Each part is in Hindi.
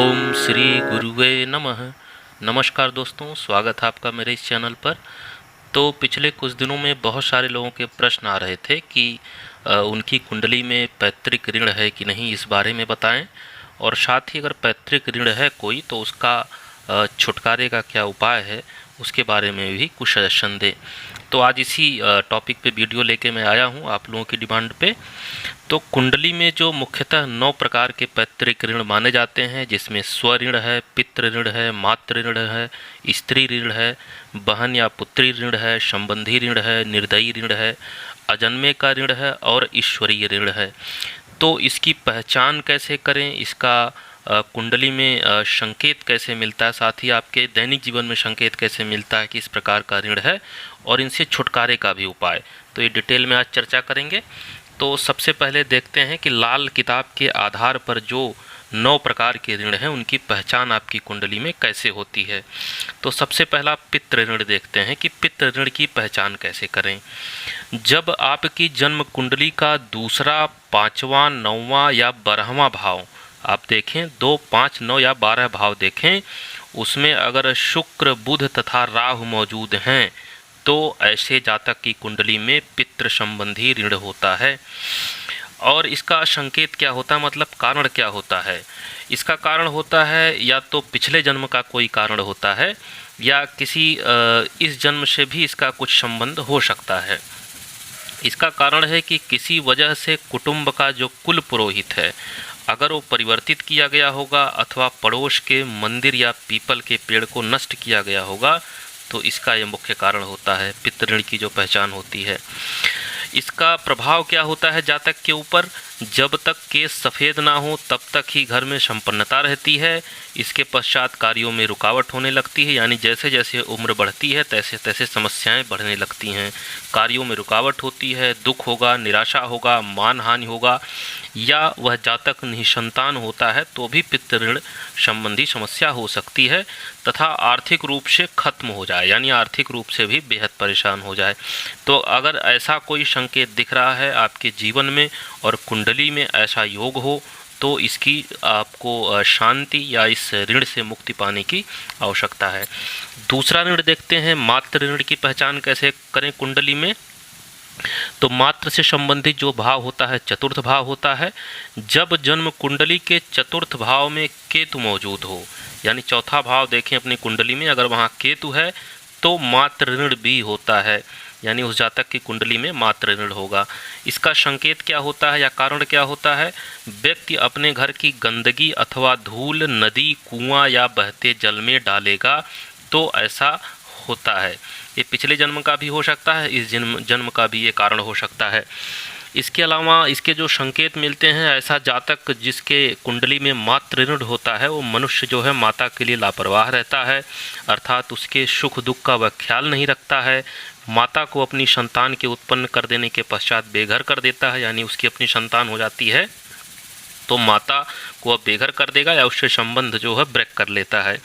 ओम श्री गुरुवे नमः। नमस्कार दोस्तों, स्वागत है आपका मेरे इस चैनल पर। तो पिछले कुछ दिनों में बहुत सारे लोगों के प्रश्न आ रहे थे कि उनकी कुंडली में पैतृक ऋण है कि नहीं, इस बारे में बताएं। और साथ ही अगर पैतृक ऋण है कोई तो उसका छुटकारे का क्या उपाय है, उसके बारे में भी कुछ सजेशन दें। तो आज इसी टॉपिक पे वीडियो लेके मैं आया हूँ आप लोगों की डिमांड पे। तो कुंडली में जो मुख्यतः 9 प्रकार के पैतृक ऋण माने जाते हैं, जिसमें स्वऋण है, पितृ ऋण है, मातृ ऋण है, स्त्री ऋण है, बहन या पुत्री ऋण है, संबंधी ऋण है, निर्दयी ऋण है, अजन्मे का ऋण है और ईश्वरीय ऋण है। तो इसकी पहचान कैसे करें, इसका कुंडली में संकेत कैसे मिलता है, साथ ही आपके दैनिक जीवन में संकेत कैसे मिलता है कि इस प्रकार का ऋण है, और इनसे छुटकारे का भी उपाय, तो ये डिटेल में आज चर्चा करेंगे। तो सबसे पहले देखते हैं कि लाल किताब के आधार पर जो 9 प्रकार के ऋण हैं उनकी पहचान आपकी कुंडली में कैसे होती है। तो सबसे पहला पितृ ऋण देखते हैं कि पितृ ऋण की पहचान कैसे करें। जब आपकी जन्म कुंडली का दूसरा, पाँचवां, 9वां या 12वां भाव आप देखें, 2, 5, 9 या 12 भाव देखें, उसमें अगर शुक्र, बुध तथा राहु मौजूद हैं तो ऐसे जातक की कुंडली में पितृ संबंधी ऋण होता है। और इसका संकेत क्या होता है, मतलब कारण क्या होता है। इसका कारण होता है या तो पिछले जन्म का कोई कारण होता है, या किसी इस जन्म से भी इसका कुछ संबंध हो सकता है। इसका कारण है कि किसी वजह से कुटुंब का जो कुल पुरोहित है, अगर वो परिवर्तित किया गया होगा अथवा पड़ोस के मंदिर या पीपल के पेड़ को नष्ट किया गया होगा, तो इसका यह मुख्य कारण होता है, पितृ ऋण की जो पहचान होती है। इसका प्रभाव क्या होता है जातक के ऊपर, जब तक केस सफ़ेद ना हो तब तक ही घर में संपन्नता रहती है। इसके पश्चात कार्यों में रुकावट होने लगती है, यानी जैसे जैसे उम्र बढ़ती है तैसे तैसे समस्याएं बढ़ने लगती हैं। कार्यों में रुकावट होती है, दुख होगा, निराशा होगा, मान हानि होगा, या वह जातक निसंतान होता है तो भी पितृ ऋण संबंधी समस्या हो सकती है, तथा आर्थिक रूप से खत्म हो जाए, यानी आर्थिक रूप से भी बेहद परेशान हो जाए। तो अगर ऐसा कोई संकेत दिख रहा है आपके जीवन में और कुंडली में ऐसा योग हो, तो इसकी आपको शांति या इस ऋण से मुक्ति पाने की आवश्यकता है। दूसरा ऋण देखते हैं, मातृ ऋण की पहचान कैसे करें कुंडली में। तो मातृ से संबंधित जो भाव होता है चतुर्थ भाव होता है। जब जन्म कुंडली के चतुर्थ भाव में केतु मौजूद हो, यानी चौथा भाव देखें अपनी कुंडली में, अगर वहाँ केतु है तो मातृ ऋण भी होता है, यानी उस जातक की कुंडली में मातृ ऋण होगा। इसका संकेत क्या होता है या कारण क्या होता है, व्यक्ति अपने घर की गंदगी अथवा धूल नदी, कुआं या बहते जल में डालेगा तो ऐसा होता है। ये पिछले जन्म का भी हो सकता है, इस जन्म का भी ये कारण हो सकता है। इसके अलावा इसके जो संकेत मिलते हैं, ऐसा जातक जिसके कुंडली में मातृ ऋण होता है वो मनुष्य जो है माता के लिए लापरवाह रहता है, अर्थात उसके सुख दुख का वह ख्याल नहीं रखता है। माता को अपनी संतान के उत्पन्न कर देने के पश्चात बेघर कर देता है, यानी उसकी अपनी संतान हो जाती है तो माता को अब बेघर कर देगा या उससे संबंध जो है ब्रेक कर लेता है।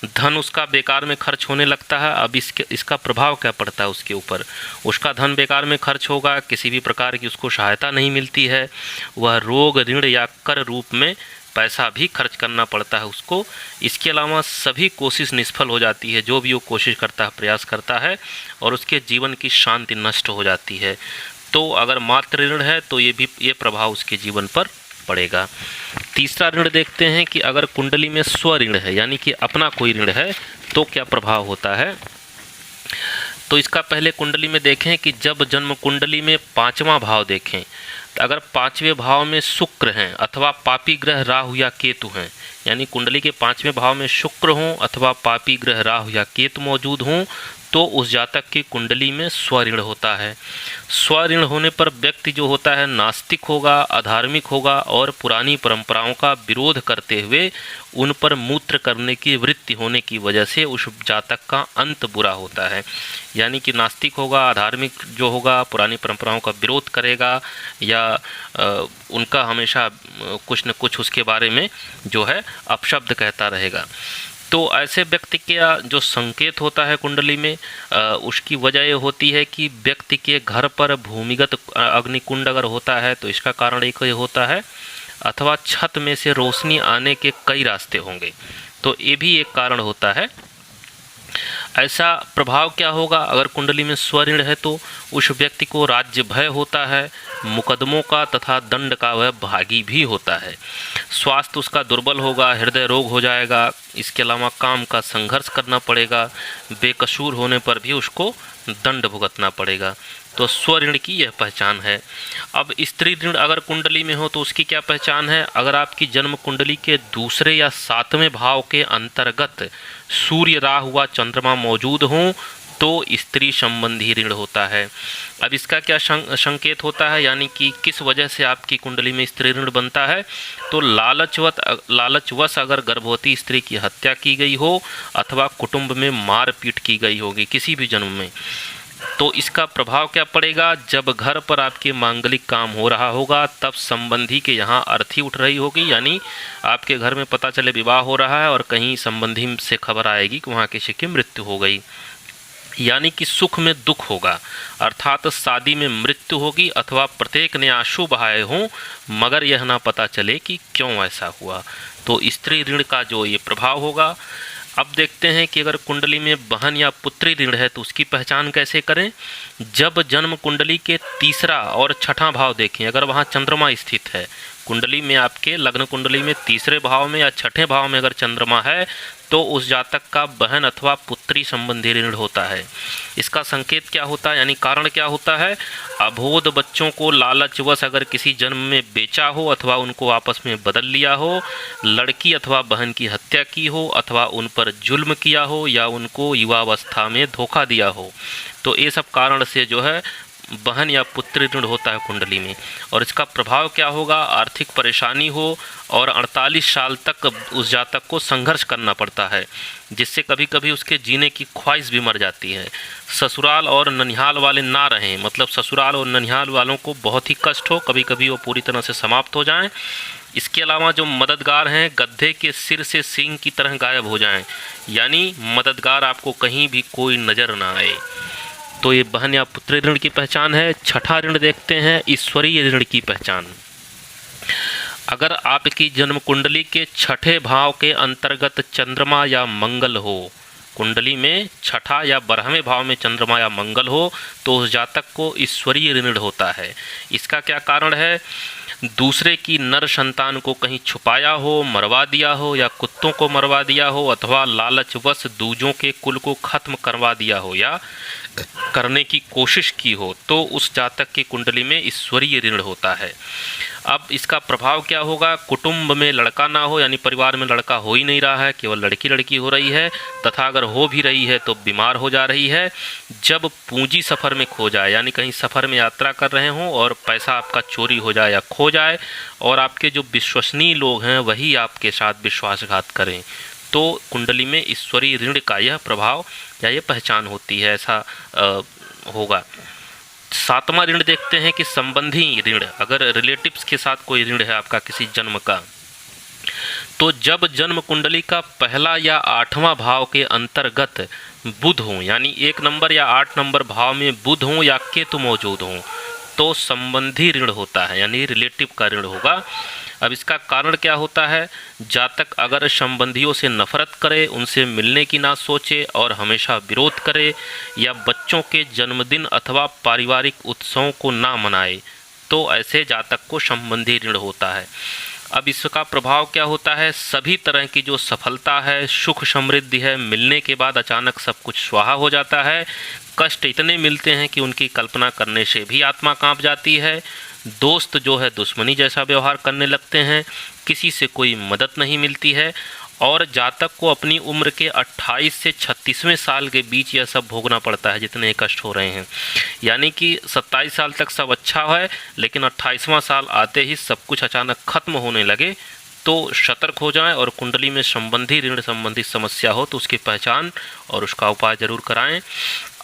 धन उसका बेकार में खर्च होने लगता है। अब इसका प्रभाव क्या पड़ता है उसके ऊपर, उसका धन बेकार में खर्च होगा, किसी भी प्रकार की उसको सहायता नहीं मिलती है, वह रोग, ऋण या कर रूप में पैसा भी खर्च करना पड़ता है उसको। इसके अलावा सभी कोशिश निष्फल हो जाती है, जो भी वो कोशिश करता है, प्रयास करता है, और उसके जीवन की शांति नष्ट हो जाती है। तो अगर मातृ ऋण है तो ये प्रभाव उसके जीवन पर पड़ेगा। तीसरा ऋण देखते हैं कि अगर कुंडली में स्व ऋण है, यानी कि अपना कोई ऋण है, तो क्या प्रभाव होता है। तो इसका पहले कुंडली में देखें कि जब जन्म कुंडली में 5वां भाव देखें, तो अगर 5वें भाव में शुक्र हैं अथवा पापी ग्रह राहु या केतु हैं, यानी कुंडली के 5वें भाव में शुक्र हों अथवा पापी ग्रह राहु या केतु मौजूद हों, तो उस जातक की कुंडली में स्वऋण होता है। स्वऋण होने पर व्यक्ति जो होता है नास्तिक होगा, अधार्मिक होगा और पुरानी परंपराओं का विरोध करते हुए उन पर मूत्र करने की वृत्ति होने की वजह से उस जातक का अंत बुरा होता है। यानी कि नास्तिक होगा, अधार्मिक जो होगा, पुरानी परंपराओं का विरोध करेगा, या उनका हमेशा कुछ न कुछ उसके बारे में जो है अपशब्द कहता रहेगा। तो ऐसे व्यक्ति का जो संकेत होता है कुंडली में, उसकी वजह ये होती है कि व्यक्ति के घर पर भूमिगत अग्निकुंड अगर होता है तो इसका कारण एक ये होता है। अथवा छत में से रोशनी आने के कई रास्ते होंगे। तो ये भी एक कारण होता है। ऐसा प्रभाव क्या होगा, अगर कुंडली में स्वऋण है तो उस व्यक्ति को राज्य भय होता है, मुकदमों का तथा दंड का वह भागी भी होता है। स्वास्थ्य उसका दुर्बल होगा, हृदय रोग हो जाएगा। इसके अलावा काम का संघर्ष करना पड़ेगा, बेकसूर होने पर भी उसको दंड भुगतना पड़ेगा। तो स्वऋण की यह पहचान है। अब स्त्री ऋण अगर कुंडली में हो तो उसकी क्या पहचान है। अगर आपकी जन्म कुंडली के दूसरे या सातवें भाव के अंतर्गत सूर्य, राहु व चंद्रमा मौजूद हों तो स्त्री संबंधी ऋण होता है। अब इसका क्या संकेत होता है, यानी कि किस वजह से आपकी कुंडली में स्त्री ऋण बनता है। तो लालचवश अगर गर्भवती स्त्री की हत्या की गई हो अथवा कुटुंब में मारपीट की गई होगी किसी भी जन्म में, तो इसका प्रभाव क्या पड़ेगा। जब घर पर आपके मांगलिक काम हो रहा होगा तब संबंधी के यहाँ अर्थी उठ रही होगी, यानी आपके घर में पता चले विवाह हो रहा है और कहीं संबंधी से खबर आएगी कि वहाँ किसी की मृत्यु हो गई, यानी कि सुख में दुख होगा, अर्थात शादी में मृत्यु होगी अथवा प्रत्येक ने आंसू बहाए हों मगर यह ना पता चले कि क्यों ऐसा हुआ। तो स्त्री ऋण का जो ये प्रभाव होगा। अब देखते हैं कि अगर कुंडली में बहन या पुत्री ऋण है तो उसकी पहचान कैसे करें। जब जन्म कुंडली के तीसरा और छठा भाव देखें, अगर वहाँ चंद्रमा स्थित है कुंडली में, आपके लग्न कुंडली में तीसरे भाव में या छठे भाव में अगर चंद्रमा है तो उस जातक का बहन अथवा पुत्री संबंधी ऋण होता है। इसका संकेत क्या होता है, यानी कारण क्या होता है। अबोध बच्चों को लालचवश अगर किसी जन्म में बेचा हो अथवा उनको आपस में बदल लिया हो, लड़की अथवा बहन की हत्या की हो अथवा उन पर जुल्म किया हो या उनको युवावस्था में धोखा दिया हो, तो ये सब कारण से जो है बहन या पुत्री ऋण होता है कुंडली में। और इसका प्रभाव क्या होगा, आर्थिक परेशानी हो और 48 साल तक उस जातक को संघर्ष करना पड़ता है, जिससे कभी कभी उसके जीने की ख्वाहिश भी मर जाती है। ससुराल और ननिहाल वाले ना रहें, मतलब ससुराल और ननिहाल वालों को बहुत ही कष्ट हो, कभी कभी वो पूरी तरह से समाप्त हो जाएं। इसके अलावा जो मददगार हैं गधे के सिर से सींग की तरह गायब हो जाएं, यानी मददगार आपको कहीं भी कोई नज़र ना आए। तो ये बहन या पुत्री ऋण की पहचान है। छठा ऋण देखते हैं, ईश्वरीय ऋण की पहचान। अगर आपकी जन्म कुंडली के छठे भाव के अंतर्गत चंद्रमा या मंगल हो, कुंडली में छठा या 12वें भाव में चंद्रमा या मंगल हो तो उस जातक को ईश्वरीय ऋण होता है। इसका क्या कारण है, दूसरे की नर संतान को कहीं छुपाया हो, मरवा दिया हो या कुत्तों को मरवा दिया हो अथवा लालचवश दूजों के कुल को खत्म करवा दिया हो या करने की कोशिश की हो तो उस जातक की कुंडली में ईश्वरीय ऋण होता है। अब इसका प्रभाव क्या होगा, कुटुंब में लड़का ना हो, यानी परिवार में लड़का हो ही नहीं रहा है, केवल लड़की लड़की हो रही है, तथा अगर हो भी रही है तो बीमार हो जा रही है। जब पूंजी सफ़र में खो जाए, यानी कहीं सफ़र में यात्रा कर रहे हों और पैसा आपका चोरी हो जाए या खो जाए और आपके जो विश्वसनीय लोग हैं वही आपके साथ विश्वासघात करें, तो कुंडली में ईश्वरीय ऋण का यह प्रभाव या ये पहचान होती है, ऐसा होगा। सातवां ऋण देखते हैं कि संबंधी ऋण, अगर रिलेटिव्स के साथ कोई ऋण है आपका किसी जन्म का, तो जब जन्म कुंडली का पहला या 8वां भाव के अंतर्गत बुध हो, यानी 1 नंबर या 8 नंबर भाव में बुध हो या केतु मौजूद हो तो संबंधी ऋण होता है, यानी रिलेटिव का ऋण होगा। अब इसका कारण क्या होता है, जातक अगर संबंधियों से नफरत करे, उनसे मिलने की ना सोचे और हमेशा विरोध करे या बच्चों के जन्मदिन अथवा पारिवारिक उत्सवों को ना मनाए तो ऐसे जातक को संबंधी ऋण होता है। अब इसका प्रभाव क्या होता है, सभी तरह की जो सफलता है, सुख समृद्धि है, मिलने के बाद अचानक सब कुछ स्वाहा हो जाता है। कष्ट इतने मिलते हैं कि उनकी कल्पना करने से भी आत्मा कांप जाती है। दोस्त जो है दुश्मनी जैसा व्यवहार करने लगते हैं, किसी से कोई मदद नहीं मिलती है और जातक को अपनी उम्र के 28 से 36वें साल के बीच यह सब भोगना पड़ता है जितने कष्ट हो रहे हैं। यानी कि 27 साल तक सब अच्छा है, लेकिन 28वां साल आते ही सब कुछ अचानक खत्म होने लगे तो सतर्क हो जाएं और कुंडली में संबंधी ऋण संबंधी समस्या हो तो उसकी पहचान और उसका उपाय जरूर कराएं।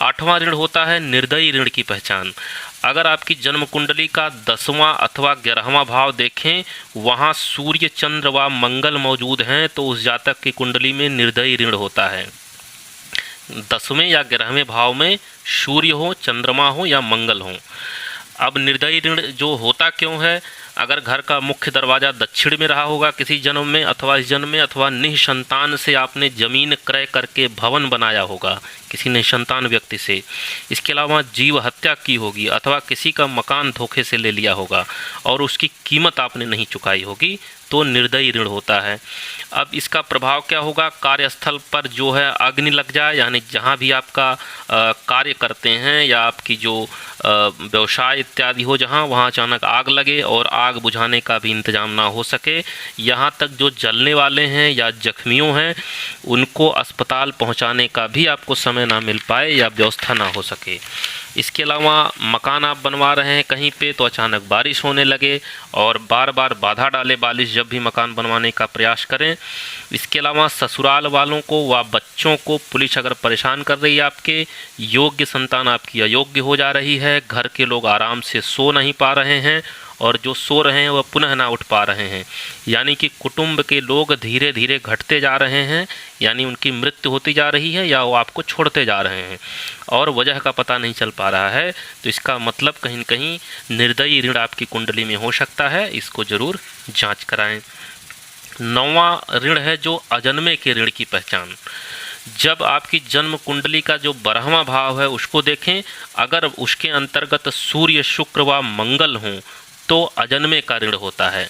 8वां ऋण होता है निर्दयी ऋण की पहचान। अगर आपकी जन्म कुंडली का 10वां अथवा 11वां भाव देखें, वहाँ सूर्य, चंद्र व मंगल मौजूद हैं तो उस जातक की कुंडली में निर्दयी ऋण होता है। 10वें या 11वें भाव में सूर्य हो, चंद्रमा हो या मंगल हो। अब निर्दयी ऋण जो होता क्यों है, अगर घर का मुख्य दरवाज़ा दक्षिण में रहा होगा किसी जन्म में अथवा इस जन्म में, अथवा निःसंतान से आपने ज़मीन क्रय करके भवन बनाया होगा किसी निःसंतान व्यक्ति से, इसके अलावा जीव हत्या की होगी अथवा किसी का मकान धोखे से ले लिया होगा और उसकी कीमत आपने नहीं चुकाई होगी, तो निर्दयी ऋण होता है। अब इसका प्रभाव क्या होगा, कार्यस्थल पर जो है अग्नि लग जाए, यानी जहाँ भी आपका कार्य करते हैं या आपकी जो व्यवसाय इत्यादि हो जहाँ, वहाँ अचानक आग लगे और आग बुझाने का भी इंतजाम ना हो सके, यहाँ तक जो जलने वाले हैं या जख्मियों हैं उनको अस्पताल पहुँचाने का भी आपको समय ना मिल पाए या व्यवस्था ना हो सके। इसके अलावा मकान आप बनवा रहे हैं कहीं पे तो अचानक बारिश होने लगे और बार बार बाधा डाले बारिश जब भी मकान बनवाने का प्रयास करें। इसके अलावा ससुराल वालों को व बच्चों को पुलिस अगर परेशान कर रही है, आपके योग्य संतान आपकी अयोग्य हो जा रही है, घर के लोग आराम से सो नहीं पा रहे हैं और जो सो रहे हैं वह पुनः ना उठ पा रहे हैं, यानी कि कुटुंब के लोग धीरे धीरे घटते जा रहे हैं, यानी उनकी मृत्यु होती जा रही है या वो आपको छोड़ते जा रहे हैं और वजह का पता नहीं चल पा रहा है, तो इसका मतलब कहीं न कहीं निर्दयी ऋण आपकी कुंडली में हो सकता है। इसको ज़रूर जांच कराएं। 9वां ऋण है जो अजन्मे के ऋण की पहचान। जब आपकी जन्म कुंडली का जो 12वां भाव है उसको देखें, अगर उसके अंतर्गत सूर्य, शुक्र व मंगल हों तो अजन्मे का ऋण होता है।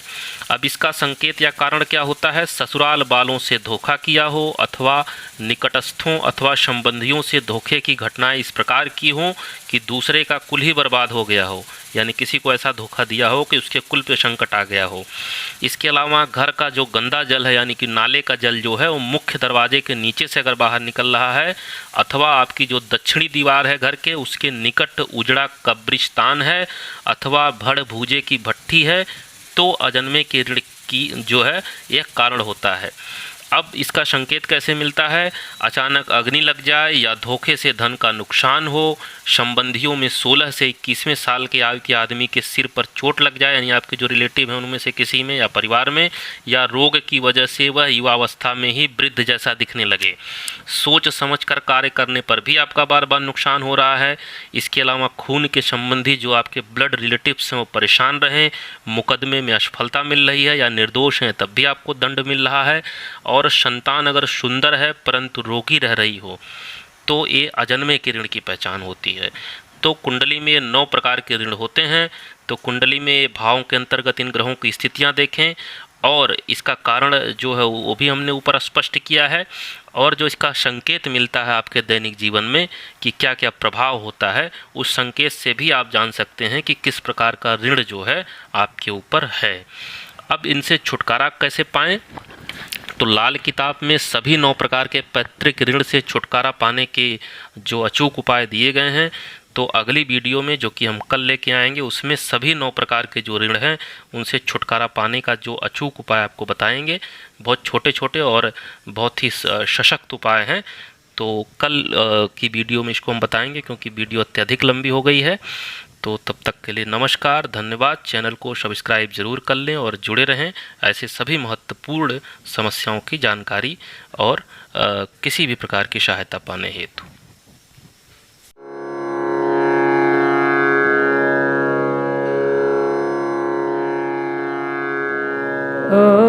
अब इसका संकेत या कारण क्या होता है, ससुराल वालों से धोखा किया हो अथवा निकटस्थों अथवा संबंधियों से धोखे की घटनाएं इस प्रकार की हों कि दूसरे का कुल ही बर्बाद हो गया हो, यानी किसी को ऐसा धोखा दिया हो कि उसके कुल पे संकट आ गया हो। इसके अलावा घर का जो गंदा जल है यानी कि नाले का जल जो है वो मुख्य दरवाजे के नीचे से अगर बाहर निकल रहा है अथवा आपकी जो दक्षिणी दीवार है घर के उसके निकट उजड़ा कब्रिस्तान है अथवा भड़ भूजे की भट्ठी है, तो अजन्मे के ऋण की जो है यह कारण होता है। अब इसका संकेत कैसे मिलता है, अचानक अग्नि लग जाए या धोखे से धन का नुकसान हो, संबंधियों में 16 से 21वें साल के आयु के आदमी के सिर पर चोट लग जाए, यानी आपके जो रिलेटिव हैं उनमें से किसी में या परिवार में, या रोग की वजह से वह युवावस्था में ही वृद्ध जैसा दिखने लगे, सोच समझकर कार्य करने पर भी आपका बार बार नुकसान हो रहा है। इसके अलावा खून के संबंधी जो आपके ब्लड रिलेटिव्स हैं वो परेशान रहें, मुकदमे में असफलता मिल रही है या निर्दोष हैं तब भी आपको दंड मिल रहा है, और संतान अगर सुंदर है परंतु रोगी रह रही हो तो ये अजन्मे के ऋण की पहचान होती है। तो कुंडली में 9 प्रकार के ऋण होते हैं। तो कुंडली में भावों के अंतर्गत इन ग्रहों की स्थितियां देखें और इसका कारण जो है वो भी हमने ऊपर स्पष्ट किया है, और जो इसका संकेत मिलता है आपके दैनिक जीवन में कि क्या क्या प्रभाव होता है, उस संकेत से भी आप जान सकते हैं कि किस प्रकार का ऋण जो है आपके ऊपर है। अब इनसे छुटकारा कैसे पाएं, तो लाल किताब में सभी 9 प्रकार के पैतृक ऋण से छुटकारा पाने के जो अचूक उपाय दिए गए हैं। तो अगली वीडियो में जो कि हम कल लेके आएंगे उसमें सभी 9 प्रकार के जो ऋण हैं उनसे छुटकारा पाने का जो अचूक उपाय आपको बताएंगे। बहुत छोटे छोटे और बहुत ही सशक्त उपाय हैं। तो कल की वीडियो में इसको हम बताएंगे क्योंकि वीडियो अत्यधिक लंबी हो गई है। तो तब तक के लिए नमस्कार, धन्यवाद। चैनल को सब्सक्राइब जरूर कर लें और जुड़े रहें ऐसे सभी महत्वपूर्ण समस्याओं की जानकारी और किसी भी प्रकार की सहायता पाने हेतु। Oh